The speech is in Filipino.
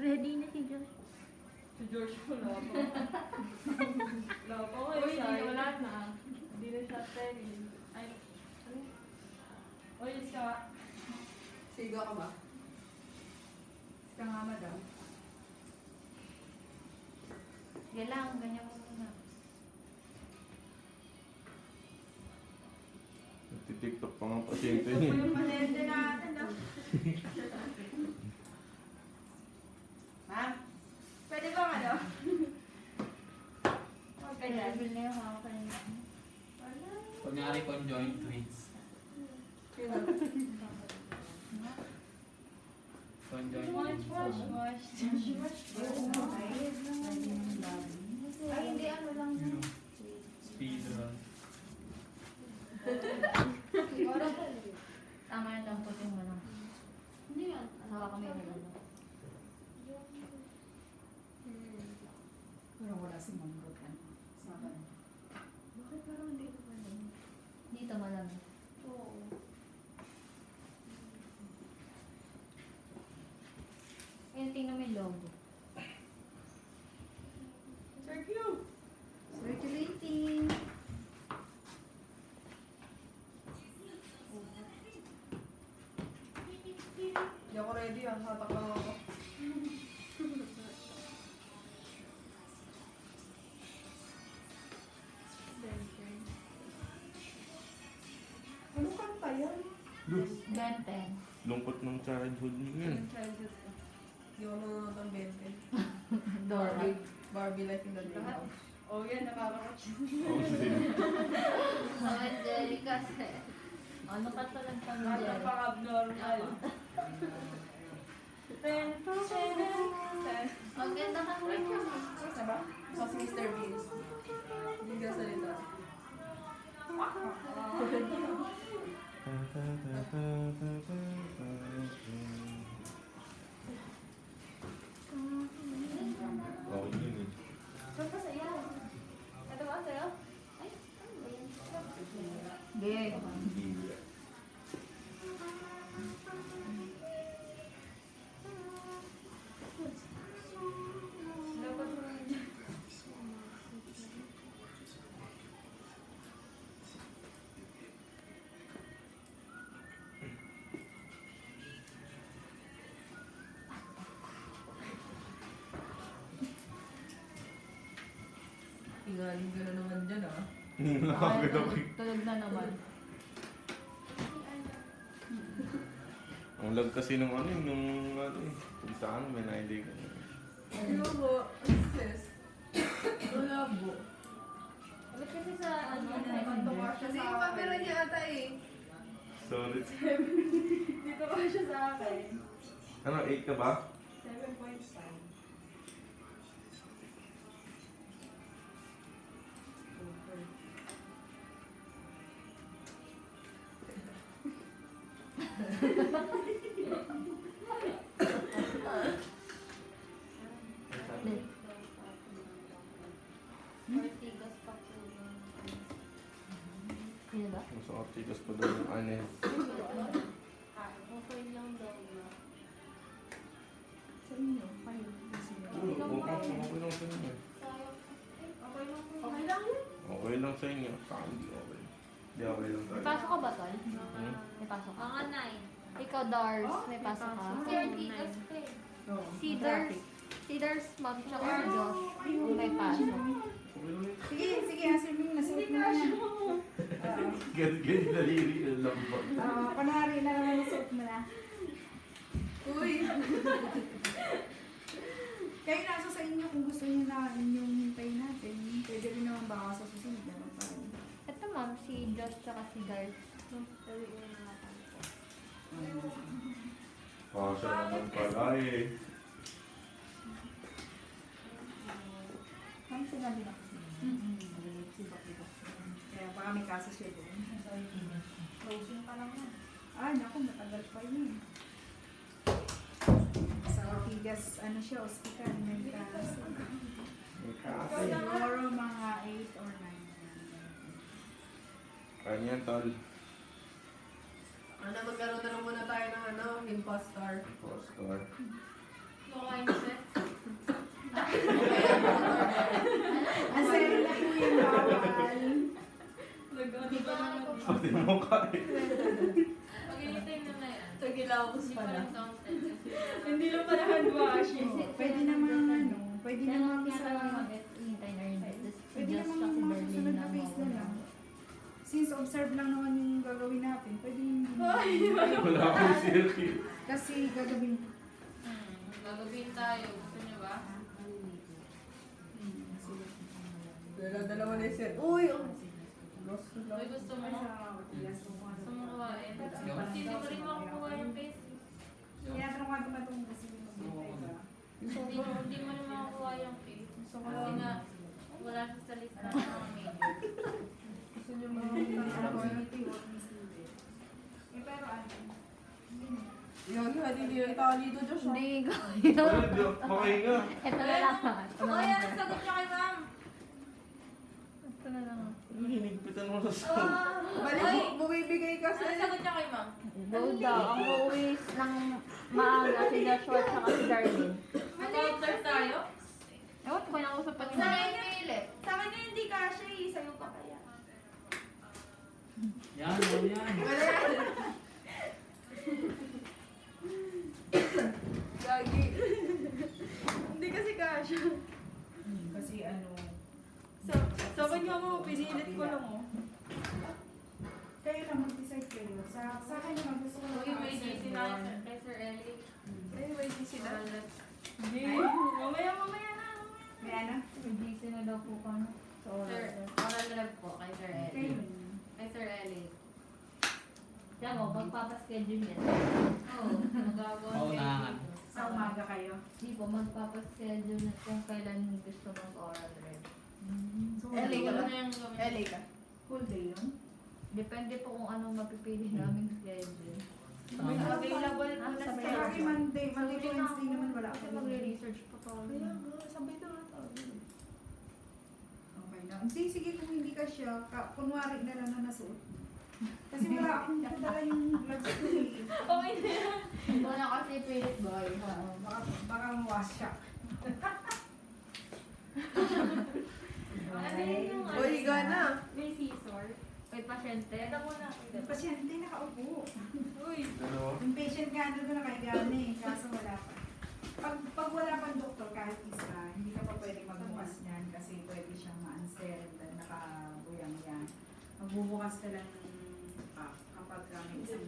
Ready na si Josh. Si George ko na ako. Wala pa ko Uy, eh. hindi wala na. Hindi na siya telling. Ay, ano? Uy, isa. Sigo ka ba? Siga nga, madam. Sige lang, ganyan mo muna. Nagtitiktok pa nga pasyente Ito po niya. yung palende natin, no? Ha? Pwede ba ano? Okay, Kaya dad. level na yung hawak niya. Kunyari conjoined twins. Sino? Conjoined Wash, wash, twins. wash. Ay, hindi, ano lang. Speedrun. Siguro, tama yung damputin mo lang. Hindi yan. Hawa kami yung ano. Pero wala si Ma'am Ruth, ano? Saban. Bakit parang hindi ko pa lang? Dito malamig. Oo. Ayun, tingnan mo yung logo. Circle. Circulating. Hindi ako ready, ah. Hatak lang ako. Ano kanta yan? Ben 10. Lungkot ng childhood niyo yun. Yung childhood ko. Hindi ako nanonood ng Bente. Dora. Barbie Life in the Dream House. Oh, yan, nakakakot. Oo, sige. Ang Angelica set. Ano ka talagang pang Ano Angelica? pang abnormal. Ten, ten, ten. Ang ganda ka mo yun. Isa ba? So, si Mr. Bean. Hindi ka salita. Okay yun eh. Saan pa sa'yo? Ito ba sa'yo? Ay, ano ba yan? Hindi. Hindi. Dapat mo lang dyan. Igaling ka na naman dyan, ah. Nakakagod ako. Tulog na naman. Ang lag kasi nung ano yun, nung ano eh. Kung saan, may na-idea ka na. Ano po? Sis? Wala po. Bakit kasi sa ano Ano na naman to, Marcia, Kasi sa yung camera akin. niya ata eh. Solid. Dito ka siya sa akin. Ano, 8 ka ba? 7.5. Ortigas pa po. Ano ba? Mas optikas pa doon yung aneh. Okay lang daw na. Sa inyo? Kayo? Okay lang sa inyo. Sayang. Okay lang po. Okay lang yun. Okay lang sa inyo. Sa akin, hindi okay. Hindi okay lang May tayo. pasok ka ba, Tol? Hmm? May pasok ka? Mga 9. Ikaw, Dars, may pasok ka? Si Ortigas pa eh. Oo. Si Dars, ma'am, tsaka si Josh. May pasok. Okay lang yun. Sige, sige, Asir Ming, nasuot mo na yan. Ganyan daliri ng lambot. Panahari na naman nasuot mo na. Uy! Kayo nasa sa inyo kung gusto niyo na inyong hintayin natin. Pwede rin naman baka sa susunod naman pa rin. Ito, ma'am, si Josh tsaka si Dars. Pasya naman pala eh. Ma'am, sinabi na kasi. Kaya baka may kaso siya doon. Closing pa lang na. Ay, naku, matagal pa yun. Sa Ortigas, ano siya, hospital, may kaso. May kaso. Siguro mga 8 or 9. Kanya tol. Magkaroon na lang muna tayo ng impostor. Impostor. Mukha yung Pati ba naman? Pati mo kain. Pag-initay na na yan. Sa gilawos Hindi pa pala. lang soundset kasi. Hindi lang pala hand washing. Pwede naman ano, pwede naman sa... Hintay na rin. Pwede naman yung mga susunod na phase na lang. Since observe lang naman yung gagawin natin, pwede yung... Wala akong silky. Kasi gagawin... Gagawin tayo. Gusto niyo ba? Dalawa na yung set. Uy! Uy, gusto mo? Gusto mo kuhain? Hindi ko rin makukuha yung face. Tinatanong ko naman itong kasi mag-ibay ba? Hindi mo rin makukuha yung face. Kasi nga, wala siya sa lista ng mga major. Gusto niyo mga Pero ano? Yun, hindi yung tali dito, Josh. Hindi ko. Wala, di ako makahinga. Ito na lang. Oh, yan, sagot niya kay ma'am. Ito na lang. Hinigpitan mo sa sound. Balik, bumibigay kasi. Ano sagot niya kay ma'am? Go daw. Ang uuwis ng maaga si Joshua at saka si Darlene. Mag-observe tayo? Ewan ko na usap pa Sa akin yung Philip. Sa kanya hindi kasha eh. Sa'yo pa kaya. Yan, yan. Gagi. Hindi kasi kasha. Kasi ano... Sa kanya mo, pinilit ko lang oh. Kayo lang mag-decide kayo. Sa akin naman gusto ko Uy, may GC na kay Sir Ellie. Ay, wait, sila. Hindi. Mamaya na. May ano? May GC na daw po ka na. So, Sir, oral lab po kay Sir Kayo. Ellie. Kay Sir Ellie. Kaya mo, magpapaschedule yan. Oo, magagawa. Paunahan. Sa umaga kayo. Hindi po, magpapaschedule na kung kailan gusto mag-oral read. So, Ellie ka ba? Ano yung gawin? LA ka. full day yun? Depende po kung anong mapipili namin schedule. Available po na Sabay sa Kasi Monday to Wednesday naman wala Kasi ako. magre-research pa tayo. Sabay na nga tayo. Okay lang. Hindi, sige kung hindi ka siya, kunwari na lang na nasuot. Kasi wala akong dala yung gloves ko eh. Okay na yan. Wala kasi pilit boy. Baka mawas siya. Ano yung ano? O, higa na. May scissor. May pasyente. Ito muna. Yung pasyente nakaupo. Uy. Dalawa. Yung patient nga doon nakahiga na eh, kaso wala pa. Pag wala pang doktor, kahit isa, hindi ka pa pwede magbukas niyan kasi pwede siyang ma-unsterile dahil nakabuyang yan. Magbubukas ka lang kapag may isang